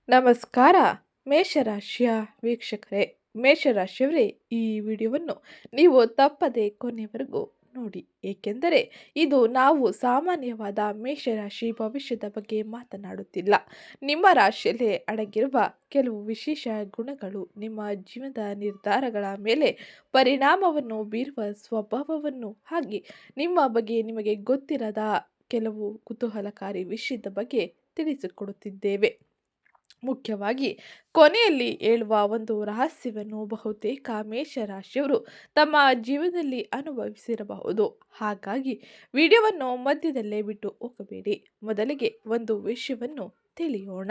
ನಮಸ್ಕಾರ ಮೇಷರಾಶಿಯ ವೀಕ್ಷಕರೇ. ಮೇಷರಾಶಿಯವರೇ, ಈ ವಿಡಿಯೋವನ್ನು ನೀವು ತಪ್ಪದೆ ಕೊನೆಯವರೆಗೂ ನೋಡಿ, ಏಕೆಂದರೆ ಇದು ನಾವು ಸಾಮಾನ್ಯವಾದ ಮೇಷರಾಶಿ ಭವಿಷ್ಯದ ಬಗ್ಗೆ ಮಾತನಾಡುತ್ತಿಲ್ಲ. ನಿಮ್ಮ ರಾಶಿಯಲ್ಲೇ ಅಡಗಿರುವ ಕೆಲವು ವಿಶೇಷ ಗುಣಗಳು ನಿಮ್ಮ ಜೀವನದ ನಿರ್ಧಾರಗಳ ಮೇಲೆ ಪರಿಣಾಮವನ್ನು ಬೀರುವ ಸ್ವಭಾವವನ್ನು, ಹಾಗೆ ನಿಮ್ಮ ಬಗ್ಗೆ ನಿಮಗೆ ಗೊತ್ತಿರದ ಕೆಲವು ಕುತೂಹಲಕಾರಿ ವಿಷಯದ ಬಗ್ಗೆ ತಿಳಿಸಿಕೊಡುತ್ತಿದ್ದೇವೆ. ಮುಖ್ಯವಾಗಿ ಕೊನೆಯಲ್ಲಿ ಹೇಳುವ ಒಂದು ರಹಸ್ಯವನ್ನು ಬಹುತೇಕ ಮೇಷರಾಶಿಯವರು ತಮ್ಮ ಜೀವನದಲ್ಲಿ ಅನುಭವಿಸಿರಬಹುದು. ಹಾಗಾಗಿ ವಿಡಿಯೋವನ್ನು ಮಧ್ಯದಲ್ಲೇ ಬಿಟ್ಟು ಹೋಗಬೇಡಿ. ಮೊದಲಿಗೆ ಒಂದು ವಿಷಯವನ್ನು ತಿಳಿಯೋಣ.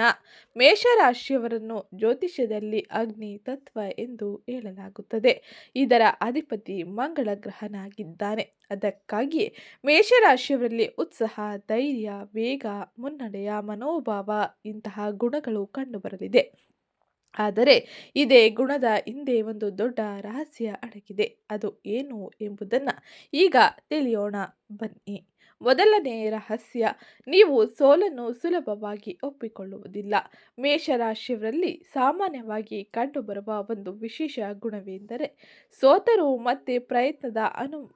ಮೇಷರಾಶಿಯವರನ್ನು ಜ್ಯೋತಿಷ್ಯದಲ್ಲಿ ಅಗ್ನಿ ತತ್ವ ಎಂದು ಹೇಳಲಾಗುತ್ತದೆ. ಇದರ ಅಧಿಪತಿ ಮಂಗಳ ಗ್ರಹನಾಗಿದ್ದಾನೆ. ಅದಕ್ಕಾಗಿಯೇ ಮೇಷರಾಶಿಯವರಲ್ಲಿ ಉತ್ಸಾಹ, ಧೈರ್ಯ, ವೇಗ, ಮುನ್ನಡೆಯ ಮನೋಭಾವ ಇಂತಹ ಗುಣಗಳು ಕಂಡುಬರಲಿದೆ. ಆದರೆ ಇದೇ ಗುಣದ ಹಿಂದೆ ಒಂದು ದೊಡ್ಡ ರಹಸ್ಯ ಅಡಗಿದೆ. ಅದು ಏನು ಎಂಬುದನ್ನು ಈಗ ತಿಳಿಯೋಣ ಬನ್ನಿ. ಮೊದಲನೇ ರಹಸ್ಯ, ನೀವು ಸೋಲನ್ನು ಸುಲಭವಾಗಿ ಒಪ್ಪಿಕೊಳ್ಳುವುದಿಲ್ಲ. ಮೇಷರಾಶಿಯವರಲ್ಲಿ ಸಾಮಾನ್ಯವಾಗಿ ಕಂಡುಬರುವ ಒಂದು ವಿಶೇಷ ಗುಣವೆಂದರೆ ಸೋತರೂ ಮತ್ತೆ ಪ್ರಯತ್ನದ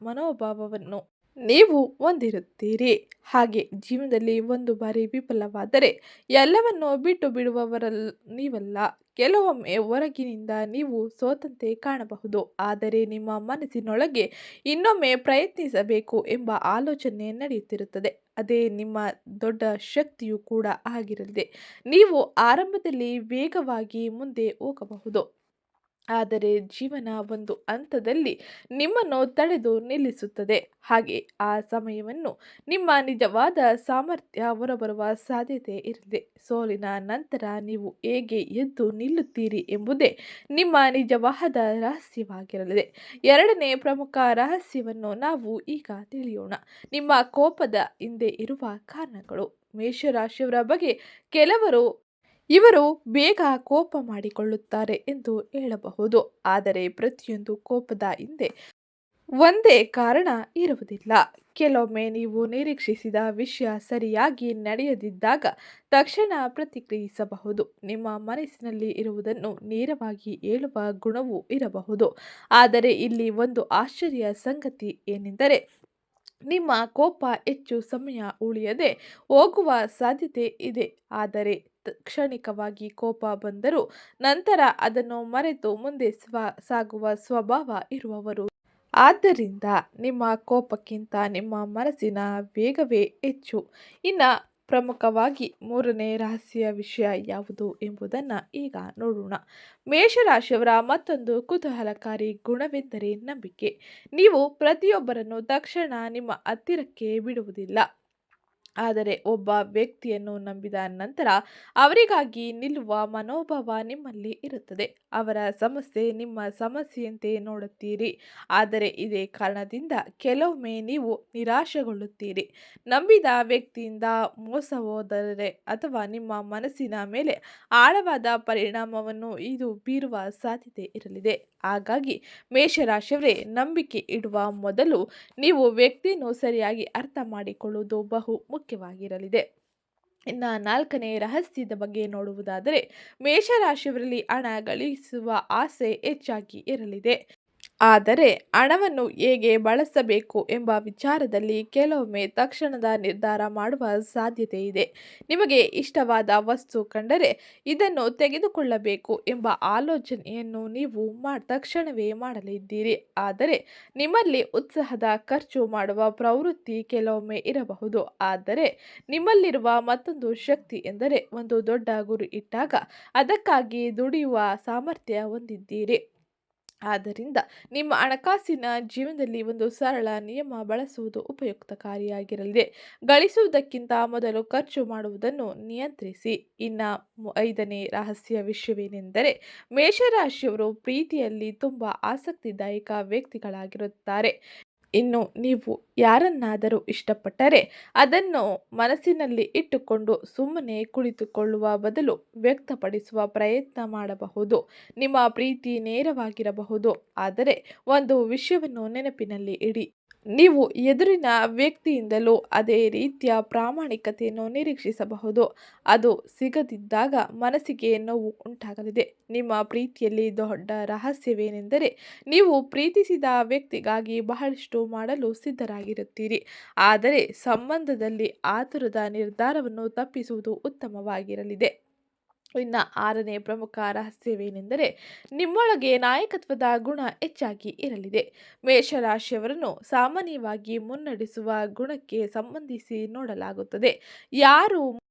ಮನೋಭಾವವನ್ನು ನೀವು ಹೊಂದಿರುತ್ತೀರಿ. ಹಾಗೆ ಜೀವನದಲ್ಲಿ ಒಂದು ಬಾರಿ ವಿಫಲವಾದರೆ ಎಲ್ಲವನ್ನು ಬಿಟ್ಟು ಬಿಡುವವರಲ್ಲ ನೀವಲ್ಲ. ಕೆಲವೊಮ್ಮೆ ಹೊರಗಿನಿಂದ ನೀವು ಸೋತಂತೆ ಕಾಣಬಹುದು, ಆದರೆ ನಿಮ್ಮ ಮನಸ್ಸಿನೊಳಗೆ ಇನ್ನೊಮ್ಮೆ ಪ್ರಯತ್ನಿಸಬೇಕು ಎಂಬ ಆಲೋಚನೆ ನಡೆಯುತ್ತಿರುತ್ತದೆ. ಅದೇ ನಿಮ್ಮ ದೊಡ್ಡ ಶಕ್ತಿಯೂ ಕೂಡ ಆಗಿರಲಿದೆ. ನೀವು ಆರಂಭದಲ್ಲಿ ವೇಗವಾಗಿ ಮುಂದೆ ಹೋಗಬಹುದು, ಆದರೆ ಜೀವನ ಒಂದು ಹಂತದಲ್ಲಿ ನಿಮ್ಮನ್ನು ತಡೆದು ನಿಲ್ಲಿಸುತ್ತದೆ. ಹಾಗೆ ಆ ಸಮಯವನ್ನು ನಿಮ್ಮ ನಿಜವಾದ ಸಾಮರ್ಥ್ಯ ಹೊರಬರುವ ಸಾಧ್ಯತೆ ಇರಲಿದೆ. ಸೋಲಿನ ನಂತರ ನೀವು ಹೇಗೆ ಎದ್ದು ನಿಲ್ಲುತ್ತೀರಿ ಎಂಬುದೇ ನಿಮ್ಮ ನಿಜವಾದ ರಹಸ್ಯವಾಗಿರಲಿದೆ. ಎರಡನೇ ಪ್ರಮುಖ ರಹಸ್ಯವನ್ನು ನಾವು ಈಗ ತಿಳಿಯೋಣ. ನಿಮ್ಮ ಕೋಪದ ಹಿಂದೆ ಇರುವ ಕಾರಣಗಳು. ಮೇಷರಾಶಿಯವರ ಬಗ್ಗೆ ಕೆಲವರು ಇವರು ಬೇಗ ಕೋಪ ಮಾಡಿಕೊಳ್ಳುತ್ತಾರೆ ಎಂದು ಹೇಳಬಹುದು. ಆದರೆ ಪ್ರತಿಯೊಂದು ಕೋಪದ ಹಿಂದೆ ಒಂದೇ ಕಾರಣ ಇರುವುದಿಲ್ಲ. ಕೆಲವೊಮ್ಮೆ ನೀವು ನಿರೀಕ್ಷಿಸಿದ ವಿಷಯ ಸರಿಯಾಗಿ ನಡೆಯದಿದ್ದಾಗ ತಕ್ಷಣ ಪ್ರತಿಕ್ರಿಯಿಸಬಹುದು. ನಿಮ್ಮ ಮನಸ್ಸಿನಲ್ಲಿ ಇರುವುದನ್ನು ನೇರವಾಗಿ ಹೇಳುವ ಗುಣವೂ ಇರಬಹುದು. ಆದರೆ ಇಲ್ಲಿ ಒಂದು ಆಶ್ಚರ್ಯ ಸಂಗತಿ ಏನೆಂದರೆ, ನಿಮ್ಮ ಕೋಪ ಹೆಚ್ಚು ಸಮಯ ಉಳಿಯದೆ ಹೋಗುವ ಸಾಧ್ಯತೆ ಇದೆ. ಆದರೆ ಕ್ಷಣಿಕವಾಗಿ ಕೋಪ ಬಂದರೂ ನಂತರ ಅದನ್ನು ಮರೆತು ಮುಂದೆ ಸಾಗುವ ಸ್ವಭಾವ ಇರುವವರು. ಆದ್ದರಿಂದ ನಿಮ್ಮ ಕೋಪಕ್ಕಿಂತ ನಿಮ್ಮ ಮನಸ್ಸಿನ ವೇಗವೇ ಹೆಚ್ಚು. ಇನ್ನು ಪ್ರಮುಖವಾಗಿ ಮೂರನೇ ರಹಸ್ಯ ವಿಷಯ ಯಾವುದು ಎಂಬುದನ್ನು ಈಗ ನೋಡೋಣ. ಮೇಷರಾಶಿಯವರ ಮತ್ತೊಂದು ಕುತೂಹಲಕಾರಿ ಗುಣವೆಂದರೆ ನಂಬಿಕೆ. ನೀವು ಪ್ರತಿಯೊಬ್ಬರನ್ನು ತಕ್ಷಣ ನಿಮ್ಮ ಹತ್ತಿರಕ್ಕೆ ಬಿಡುವುದಿಲ್ಲ. ಆದರೆ ಒಬ್ಬ ವ್ಯಕ್ತಿಯನ್ನು ನಂಬಿದ ನಂತರ ಅವರಿಗಾಗಿ ನಿಲ್ಲುವ ಮನೋಭಾವ ನಿಮ್ಮಲ್ಲಿ ಇರುತ್ತದೆ. ಅವರ ಸಮಸ್ಯೆ ನಿಮ್ಮ ಸಮಸ್ಯೆಯಂತೆ ನೋಡುತ್ತೀರಿ. ಆದರೆ ಇದೇ ಕಾರಣದಿಂದ ಕೆಲವೊಮ್ಮೆ ನೀವು ನಿರಾಶೆಗೊಳ್ಳುತ್ತೀರಿ. ನಂಬಿದ ವ್ಯಕ್ತಿಯಿಂದ ಮೋಸ ಹೋದರೆ ಅಥವಾ ನಿಮ್ಮ ಮನಸ್ಸಿನ ಮೇಲೆ ಆಳವಾದ ಪರಿಣಾಮವನ್ನು ಇದು ಬೀರುವ ಸಾಧ್ಯತೆ ಇರಲಿದೆ. ಹಾಗಾಗಿ ಮೇಷರಾಶಿಯವರೇ, ನಂಬಿಕೆ ಇಡುವ ಮೊದಲು ನೀವು ವ್ಯಕ್ತಿಯನ್ನು ಸರಿಯಾಗಿ ಅರ್ಥ ಮಾಡಿಕೊಳ್ಳುವುದು ಬಹು ಮುಖ್ಯವಾಗಿರಲಿದೆ. ಇನ್ನು ನಾಲ್ಕನೇ ರಹಸ್ಯದ ಬಗ್ಗೆ ನೋಡುವುದಾದರೆ, ಮೇಷರಾಶಿಯವರಲ್ಲಿ ಹಣ ಗಳಿಸುವ ಆಸೆ ಹೆಚ್ಚಾಗಿ ಇರಲಿದೆ. ಆದರೆ ಹಣವನ್ನು ಹೇಗೆ ಬಳಸಬೇಕು ಎಂಬ ವಿಚಾರದಲ್ಲಿ ಕೆಲವೊಮ್ಮೆ ತಕ್ಷಣದ ನಿರ್ಧಾರ ಮಾಡುವ ಸಾಧ್ಯತೆ ಇದೆ. ನಿಮಗೆ ಇಷ್ಟವಾದ ವಸ್ತು ಕಂಡರೆ ಇದನ್ನು ತೆಗೆದುಕೊಳ್ಳಬೇಕು ಎಂಬ ಆಲೋಚನೆಯನ್ನು ನೀವು ತಕ್ಷಣವೇ ಮಾಡಲಿದ್ದೀರಿ. ಆದರೆ ನಿಮ್ಮಲ್ಲಿ ಉತ್ಸಾಹದ ಖರ್ಚು ಮಾಡುವ ಪ್ರವೃತ್ತಿ ಕೆಲವೊಮ್ಮೆ ಇರಬಹುದು. ಆದರೆ ನಿಮ್ಮಲ್ಲಿರುವ ಮತ್ತೊಂದು ಶಕ್ತಿ ಎಂದರೆ ಒಂದು ದೊಡ್ಡ ಗುರಿ ಇಟ್ಟಾಗ ಅದಕ್ಕಾಗಿ ದುಡಿಯುವ ಸಾಮರ್ಥ್ಯ ಹೊಂದಿದ್ದೀರಿ. ಆದ್ದರಿಂದ ನಿಮ್ಮ ಹಣಕಾಸಿನ ಜೀವನದಲ್ಲಿ ಒಂದು ಸರಳ ನಿಯಮ ಬಳಸುವುದು ಉಪಯುಕ್ತಕಾರಿಯಾಗಿರಲಿದೆ. ಗಳಿಸುವುದಕ್ಕಿಂತ ಮೊದಲು ಖರ್ಚು ಮಾಡುವುದನ್ನು ನಿಯಂತ್ರಿಸಿ. ಇನ್ನು ಐದನೇ ರಹಸ್ಯ ವಿಷಯವೇನೆಂದರೆ, ಮೇಷರಾಶಿಯವರು ಪ್ರೀತಿಯಲ್ಲಿ ತುಂಬ ಆಸಕ್ತಿದಾಯಕ ವ್ಯಕ್ತಿಗಳಾಗಿರುತ್ತಾರೆ. ಇನ್ನು ನೀವು ಯಾರನ್ನಾದರೂ ಇಷ್ಟಪಟ್ಟರೆ ಅದನ್ನು ಮನಸ್ಸಿನಲ್ಲಿ ಇಟ್ಟುಕೊಂಡು ಸುಮ್ಮನೆ ಕುಳಿತುಕೊಳ್ಳುವ ಬದಲು ವ್ಯಕ್ತಪಡಿಸುವ ಪ್ರಯತ್ನ ಮಾಡಬಹುದು. ನಿಮ್ಮ ಪ್ರೀತಿ ನೇರವಾಗಿರಬಹುದು, ಆದರೆ ಒಂದು ವಿಷಯವನ್ನು ನೆನಪಿನಲ್ಲಿ ಇಡಿ. ನೀವು ಎದುರಿನ ವ್ಯಕ್ತಿಯಿಂದಲೂ ಅದೇ ರೀತಿಯ ಪ್ರಾಮಾಣಿಕತೆಯನ್ನು ನಿರೀಕ್ಷಿಸಬಹುದು. ಅದು ಸಿಗದಿದ್ದಾಗ ಮನಸ್ಸಿಗೆ ನೋವು ಉಂಟಾಗಲಿದೆ. ನಿಮ್ಮ ಪ್ರೀತಿಯಲ್ಲಿ ದೊಡ್ಡ ರಹಸ್ಯವೇನೆಂದರೆ, ನೀವು ಪ್ರೀತಿಸಿದ ವ್ಯಕ್ತಿಗಾಗಿ ಬಹಳಷ್ಟು ಮಾಡಲು ಸಿದ್ಧರಾಗಿರುತ್ತೀರಿ. ಆದರೆ ಸಂಬಂಧದಲ್ಲಿ ಆತುರದ ನಿರ್ಧಾರವನ್ನು ತಪ್ಪಿಸುವುದು ಉತ್ತಮವಾಗಿರಲಿದೆ. ಇನ್ನು 6ನೇ ಪ್ರಮುಖ ರಹಸ್ಯವೇನೆಂದರೆ, ನಿಮ್ಮೊಳಗೆ ನಾಯಕತ್ವದ ಗುಣ ಹೆಚ್ಚಾಗಿ ಇರಲಿದೆ. ಮೇಷರಾಶಿಯವರನ್ನು ಸಾಮಾನ್ಯವಾಗಿ ಮುನ್ನಡೆಸುವ ಗುಣಕ್ಕೆ ಸಂಬಂಧಿಸಿ ನೋಡಲಾಗುತ್ತದೆ. ಯಾರು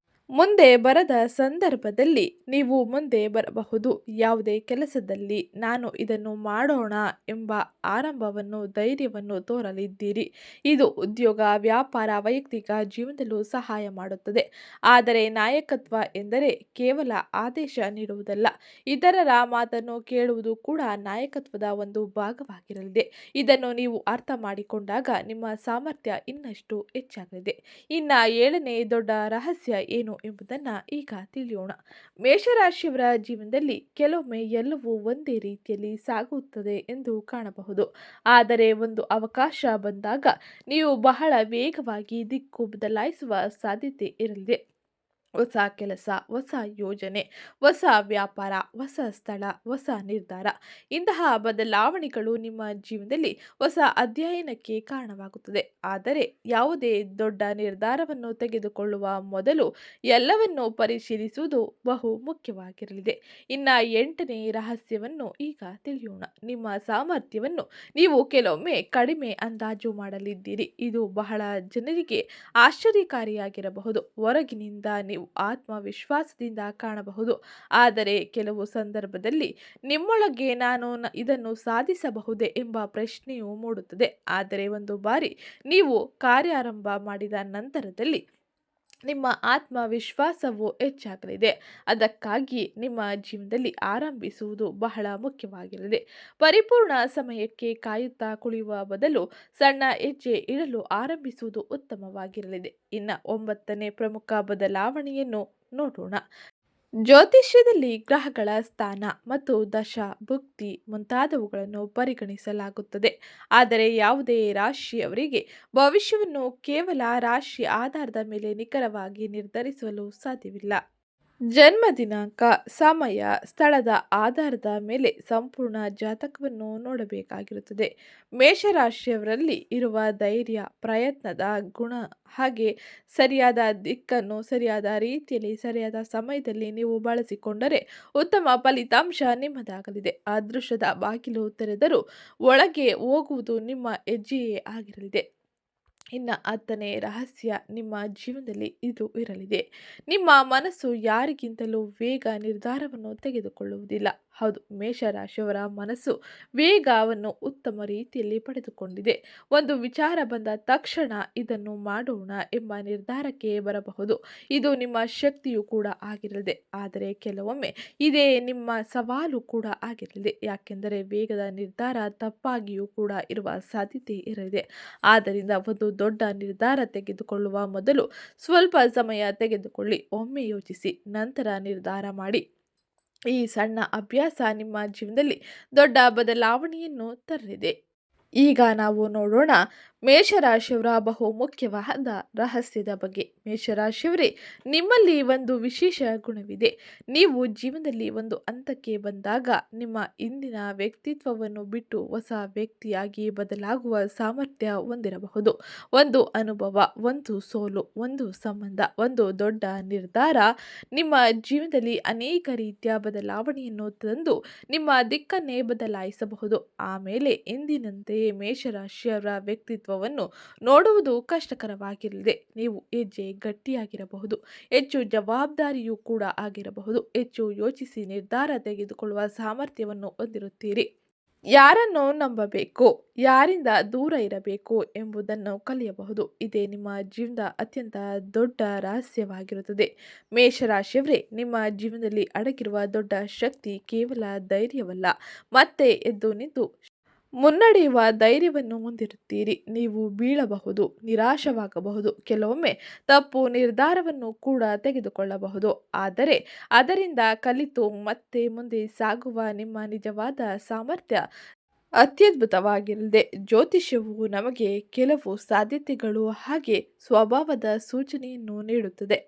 ಮುಂದೆ ಬರದ ಸಂದರ್ಭದಲ್ಲಿ ನೀವು ಮುಂದೆ ಬರಬಹುದು. ಯಾವುದೇ ಕೆಲಸದಲ್ಲಿ ನಾನು ಇದನ್ನು ಮಾಡೋಣ ಎಂಬ ಆರಂಭವನ್ನು ಧೈರ್ಯವನ್ನು ತೋರಲಿದ್ದೀರಿ. ಇದು ಉದ್ಯೋಗ, ವ್ಯಾಪಾರ, ವೈಯಕ್ತಿಕ ಜೀವನದಲ್ಲೂ ಸಹಾಯ ಮಾಡುತ್ತದೆ. ಆದರೆ ನಾಯಕತ್ವ ಎಂದರೆ ಕೇವಲ ಆದೇಶ ನೀಡುವುದಲ್ಲ, ಇತರರ ಮಾತನ್ನು ಕೇಳುವುದು ಕೂಡ ನಾಯಕತ್ವದ ಒಂದು ಭಾಗವಾಗಿರಲಿದೆ. ಇದನ್ನು ನೀವು ಅರ್ಥ ಮಾಡಿಕೊಂಡಾಗ ನಿಮ್ಮ ಸಾಮರ್ಥ್ಯ ಇನ್ನಷ್ಟು ಹೆಚ್ಚಾಗಲಿದೆ. ಇನ್ನು 7ನೇ ದೊಡ್ಡ ರಹಸ್ಯ ಏನು ಎಂಬುದನ್ನು ಈಗ ತಿಳಿಯೋಣ. ಮೇಷರಾಶಿಯವರ ಜೀವನದಲ್ಲಿ ಕೆಲವೊಮ್ಮೆ ಎಲ್ಲವೂ ಒಂದೇ ರೀತಿಯಲ್ಲಿ ಸಾಗುತ್ತದೆ ಎಂದು ಕಾಣಬಹುದು. ಆದರೆ ಒಂದು ಅವಕಾಶ ಬಂದಾಗ ನೀವು ಬಹಳ ವೇಗವಾಗಿ ದಿಕ್ಕು ಬದಲಾಯಿಸುವ ಸಾಧ್ಯತೆ ಇರಲಿದೆ. ಹೊಸ ಕೆಲಸ, ಹೊಸ ಯೋಜನೆ, ಹೊಸ ವ್ಯಾಪಾರ, ಹೊಸ ಸ್ಥಳ, ಹೊಸ ನಿರ್ಧಾರ, ಇಂತಹ ಬದಲಾವಣೆಗಳು ನಿಮ್ಮ ಜೀವನದಲ್ಲಿ ಹೊಸ ಅಧ್ಯಯನಕ್ಕೆ ಕಾರಣವಾಗುತ್ತದೆ. ಆದರೆ ಯಾವುದೇ ದೊಡ್ಡ ನಿರ್ಧಾರವನ್ನು ತೆಗೆದುಕೊಳ್ಳುವ ಮೊದಲು ಎಲ್ಲವನ್ನೂ ಪರಿಶೀಲಿಸುವುದು ಬಹು ಮುಖ್ಯವಾಗಿರಲಿದೆ. ಇನ್ನು 8ನೇ ರಹಸ್ಯವನ್ನು ಈಗ ತಿಳಿಯೋಣ. ನಿಮ್ಮ ಸಾಮರ್ಥ್ಯವನ್ನು ನೀವು ಕೆಲವೊಮ್ಮೆ ಕಡಿಮೆ ಅಂದಾಜು ಮಾಡಲಿದ್ದೀರಿ. ಇದು ಬಹಳ ಜನರಿಗೆ ಆಶ್ಚರ್ಯಕಾರಿಯಾಗಿರಬಹುದು. ಹೊರಗಿನಿಂದ ನೀವು ಆತ್ಮವಿಶ್ವಾಸದಿಂದ ಕಾಣಬಹುದು, ಆದರೆ ಕೆಲವು ಸಂದರ್ಭದಲ್ಲಿ ನಿಮ್ಮೊಳಗೆ ನಾನು ಇದನ್ನು ಸಾಧಿಸಬಹುದೇ ಎಂಬ ಪ್ರಶ್ನೆಯು ಮೂಡುತ್ತದೆ. ಆದರೆ ಒಂದು ಬಾರಿ ನೀವು ಕಾರ್ಯಾರಂಭ ಮಾಡಿದ ನಂತರದಲ್ಲಿ ನಿಮ್ಮ ಆತ್ಮವಿಶ್ವಾಸವು ಹೆಚ್ಚಾಗಲಿದೆ. ಅದಕ್ಕಾಗಿ ನಿಮ್ಮ ಜೀವನದಲ್ಲಿ ಆರಂಭಿಸುವುದು ಬಹಳ ಮುಖ್ಯವಾಗಿರಲಿದೆ. ಪರಿಪೂರ್ಣ ಸಮಯಕ್ಕೆ ಕಾಯುತ್ತಾ ಕುಳಿಯುವ ಬದಲು ಸಣ್ಣ ಹೆಜ್ಜೆ ಇಡಲು ಆರಂಭಿಸುವುದು ಉತ್ತಮವಾಗಿರಲಿದೆ. ಇನ್ನು 9ನೇ ಪ್ರಮುಖ ಬದಲಾವಣೆಯನ್ನು ನೋಡೋಣ. ಜ್ಯೋತಿಷ್ಯದಲ್ಲಿ ಗ್ರಹಗಳ ಸ್ಥಾನ ಮತ್ತು ದಶ ಭುಕ್ತಿ ಮುಂತಾದವುಗಳನ್ನು ಪರಿಗಣಿಸಲಾಗುತ್ತದೆ. ಆದರೆ ಯಾವುದೇ ರಾಶಿಯವರಿಗೆ ಭವಿಷ್ಯವನ್ನು ಕೇವಲ ರಾಶಿ ಆಧಾರದ ಮೇಲೆ ನಿಖರವಾಗಿ ನಿರ್ಧರಿಸಲು ಸಾಧ್ಯವಿಲ್ಲ. ಜನ್ಮ ದಿನಾಂಕ, ಸಮಯ, ಸ್ಥಳದ ಆಧಾರದ ಮೇಲೆ ಸಂಪೂರ್ಣ ಜಾತಕವನ್ನು ನೋಡಬೇಕಾಗಿರುತ್ತದೆ. ಮೇಷರಾಶಿಯವರಲ್ಲಿ ಇರುವ ಧೈರ್ಯ, ಪ್ರಯತ್ನದ ಗುಣ ಹಾಗೆ ಸರಿಯಾದ ದಿಕ್ಕನ್ನು ಸರಿಯಾದ ರೀತಿಯಲ್ಲಿ ಸರಿಯಾದ ಸಮಯದಲ್ಲಿ ನೀವು ಬಳಸಿಕೊಂಡರೆ ಉತ್ತಮ ಫಲಿತಾಂಶ ನಿಮ್ಮದಾಗಲಿದೆ. ಅದೃಷ್ಟದ ಬಾಗಿಲು ತೆರೆದರೂ ಒಳಗೆ ಹೋಗುವುದು ನಿಮ್ಮ ಹೆಜ್ಜೆಯೇ ಆಗಿರಲಿದೆ. ಇನ್ನು 10ನೇ ರಹಸ್ಯ ನಿಮ್ಮ ಜೀವನದಲ್ಲಿ ಇದು ಇರಲಿದೆ. ನಿಮ್ಮ ಮನಸ್ಸು ಯಾರಿಗಿಂತಲೂ ಬೇಗ ನಿರ್ಧಾರವನ್ನು ತೆಗೆದುಕೊಳ್ಳುವುದಿಲ್ಲ. ಹೌದು, ಮೇಷರಾಶಿಯವರ ಮನಸ್ಸು ವೇಗವನ್ನು ಉತ್ತಮ ರೀತಿಯಲ್ಲಿ ಪಡೆದುಕೊಂಡಿದೆ. ಒಂದು ವಿಚಾರ ಬಂದ ತಕ್ಷಣ ಇದನ್ನು ಮಾಡೋಣ ಎಂಬ ನಿರ್ಧಾರಕ್ಕೆ ಬರಬಹುದು. ಇದು ನಿಮ್ಮ ಶಕ್ತಿಯು ಕೂಡ ಆಗಿರಲಿದೆ. ಆದರೆ ಕೆಲವೊಮ್ಮೆ ಇದೇ ನಿಮ್ಮ ಸವಾಲು ಕೂಡ ಆಗಿರಲಿದೆ. ಯಾಕೆಂದರೆ ವೇಗದ ನಿರ್ಧಾರ ತಪ್ಪಾಗಿಯೂ ಕೂಡ ಇರುವ ಸಾಧ್ಯತೆ ಇರಲಿದೆ. ಆದ್ದರಿಂದ ಒಂದು ದೊಡ್ಡ ನಿರ್ಧಾರ ತೆಗೆದುಕೊಳ್ಳುವ ಮೊದಲು ಸ್ವಲ್ಪ ಸಮಯ ತೆಗೆದುಕೊಳ್ಳಿ. ಒಮ್ಮೆ ಯೋಚಿಸಿ ನಂತರ ನಿರ್ಧಾರ ಮಾಡಿ. ಈ ಸಣ್ಣ ಅಭ್ಯಾಸ ನಿಮ್ಮ ಜೀವನದಲ್ಲಿ ದೊಡ್ಡ ಬದಲಾವಣೆಯನ್ನು ತರಲಿದೆ. ಈಗ ನಾವು ನೋಡೋಣ ಮೇಷರಾಶಿಯವರ ಬಹು ಮುಖ್ಯವಾದ ರಹಸ್ಯದ ಬಗ್ಗೆ. ಮೇಷರಾಶಿಯವರೇ, ನಿಮ್ಮಲ್ಲಿ ಒಂದು ವಿಶೇಷ ಗುಣವಿದೆ. ನೀವು ಜೀವನದಲ್ಲಿ ಒಂದು ಹಂತಕ್ಕೆ ಬಂದಾಗ ನಿಮ್ಮ ಇಂದಿನ ವ್ಯಕ್ತಿತ್ವವನ್ನು ಬಿಟ್ಟು ಹೊಸ ವ್ಯಕ್ತಿಯಾಗಿ ಬದಲಾಗುವ ಸಾಮರ್ಥ್ಯ ಹೊಂದಿರಬಹುದು. ಒಂದು ಅನುಭವ, ಒಂದು ಸೋಲು, ಒಂದು ಸಂಬಂಧ, ಒಂದು ದೊಡ್ಡ ನಿರ್ಧಾರ ನಿಮ್ಮ ಜೀವನದಲ್ಲಿ ಅನೇಕ ರೀತಿಯ ಬದಲಾವಣೆಯನ್ನು ತಂದು ನಿಮ್ಮ ದಿಕ್ಕನ್ನೇ ಬದಲಾಯಿಸಬಹುದು. ಆಮೇಲೆ ಎಂದಿನಂತೆಯೇ ಮೇಷರಾಶಿಯವರ ವ್ಯಕ್ತಿತ್ವವನ್ನು ನೋಡುವುದು ಕಷ್ಟಕರವಾಗಿರಲಿದೆ. ನೀವು ಹೆಜ್ಜೆ ಗಟ್ಟಿಯಾಗಿರಬಹುದು, ಹೆಚ್ಚು ಜವಾಬ್ದಾರಿಯೂ ಕೂಡ ಆಗಿರಬಹುದು, ಹೆಚ್ಚು ಯೋಚಿಸಿ ನಿರ್ಧಾರ ತೆಗೆದುಕೊಳ್ಳುವ ಸಾಮರ್ಥ್ಯವನ್ನು ಹೊಂದಿರುತ್ತೀರಿ. ಯಾರನ್ನು ನಂಬಬೇಕು, ಯಾರಿಂದ ದೂರ ಇರಬೇಕು ಎಂಬುದನ್ನು ಕಲಿಯಬಹುದು. ಇದೇ ನಿಮ್ಮ ಜೀವನದ ಅತ್ಯಂತ ದೊಡ್ಡ ರಹಸ್ಯವಾಗಿರುತ್ತದೆ. ಮೇಷರಾಶಿಯವರೇ, ನಿಮ್ಮ ಜೀವನದಲ್ಲಿ ಅಡಗಿರುವ ದೊಡ್ಡ ಶಕ್ತಿ ಕೇವಲ ಧೈರ್ಯವಲ್ಲ, ಮತ್ತೆ ಎದ್ದು ನಿಂತು ಮುನ್ನಡೆಯುವ ಧೈರ್ಯವನ್ನು ಹೊಂದಿರುತ್ತೀರಿ. ನೀವು ಬೀಳಬಹುದು, ನಿರಾಶವಾಗಬಹುದು, ಕೆಲವೊಮ್ಮೆ ತಪ್ಪು ನಿರ್ಧಾರವನ್ನು ಕೂಡ ತೆಗೆದುಕೊಳ್ಳಬಹುದು. ಆದರೆ ಅದರಿಂದ ಕಲಿತು ಮತ್ತೆ ಮುಂದೆ ಸಾಗುವ ನಿಮ್ಮ ನಿಜವಾದ ಸಾಮರ್ಥ್ಯ ಅತ್ಯದ್ಭುತವಾಗಿರಲಿದೆ. ಜ್ಯೋತಿಷ್ಯವು ನಮಗೆ ಕೆಲವು ಸಾಧ್ಯತೆಗಳು ಹಾಗೆ ಸ್ವಭಾವದ ಸೂಚನೆಯನ್ನು ನೀಡುತ್ತದೆ.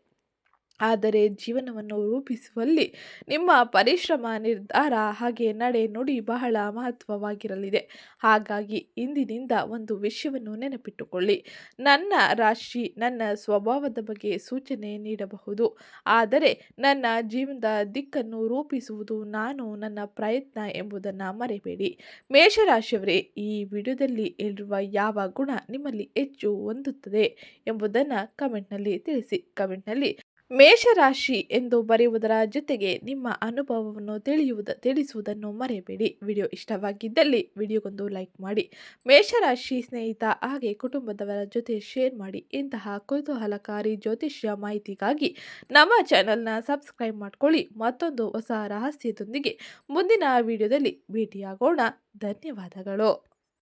ಆದರೆ ಜೀವನವನ್ನು ರೂಪಿಸುವಲ್ಲಿ ನಿಮ್ಮ ಪರಿಶ್ರಮ, ನಿರ್ಧಾರ ಹಾಗೆ ನಡೆ ನುಡಿ ಬಹಳ ಮಹತ್ವವಾಗಿರಲಿದೆ. ಹಾಗಾಗಿ ಇಂದಿನಿಂದ ಒಂದು ವಿಷಯವನ್ನು ನೆನಪಿಟ್ಟುಕೊಳ್ಳಿ. ನನ್ನ ರಾಶಿ ನನ್ನ ಸ್ವಭಾವದ ಬಗ್ಗೆ ಸೂಚನೆ ನೀಡಬಹುದು, ಆದರೆ ನನ್ನ ಜೀವನದ ದಿಕ್ಕನ್ನು ರೂಪಿಸುವುದು ನಾನು, ನನ್ನ ಪ್ರಯತ್ನ ಎಂಬುದನ್ನು ಮರೆಯಬೇಡಿ. ಮೇಷರಾಶಿಯವರೇ, ಈ ವಿಡಿಯೋದಲ್ಲಿ ಹೇಳಿರುವ ಯಾವ ಗುಣ ನಿಮ್ಮಲ್ಲಿ ಹೆಚ್ಚು ಹೊಂದುತ್ತದೆ ಎಂಬುದನ್ನು ಕಮೆಂಟ್ನಲ್ಲಿ ತಿಳಿಸಿ. ಕಮೆಂಟ್ನಲ್ಲಿ ಮೇಷರಾಶಿ ಎಂದು ಬರೆಯುವುದರ ಜೊತೆಗೆ ನಿಮ್ಮ ಅನುಭವವನ್ನು ತಿಳಿಸುವುದನ್ನು ಮರೆಯಬೇಡಿ. ವಿಡಿಯೋ ಇಷ್ಟವಾಗಿದ್ದಲ್ಲಿ ವಿಡಿಯೋಗೊಂದು ಲೈಕ್ ಮಾಡಿ. ಮೇಷರಾಶಿ ಸ್ನೇಹಿತ ಹಾಗೆ ಕುಟುಂಬದವರ ಜೊತೆ ಶೇರ್ ಮಾಡಿ. ಇಂತಹ ಕುತೂಹಲಕಾರಿ ಜ್ಯೋತಿಷ್ಯ ಮಾಹಿತಿಗಾಗಿ ನಮ್ಮ ಚಾನಲ್ನ ಸಬ್ಸ್ಕ್ರೈಬ್ ಮಾಡ್ಕೊಳ್ಳಿ. ಮತ್ತೊಂದು ಹೊಸ ರಹಸ್ಯದೊಂದಿಗೆ ಮುಂದಿನ ವಿಡಿಯೋದಲ್ಲಿ ಭೇಟಿಯಾಗೋಣ. ಧನ್ಯವಾದಗಳು.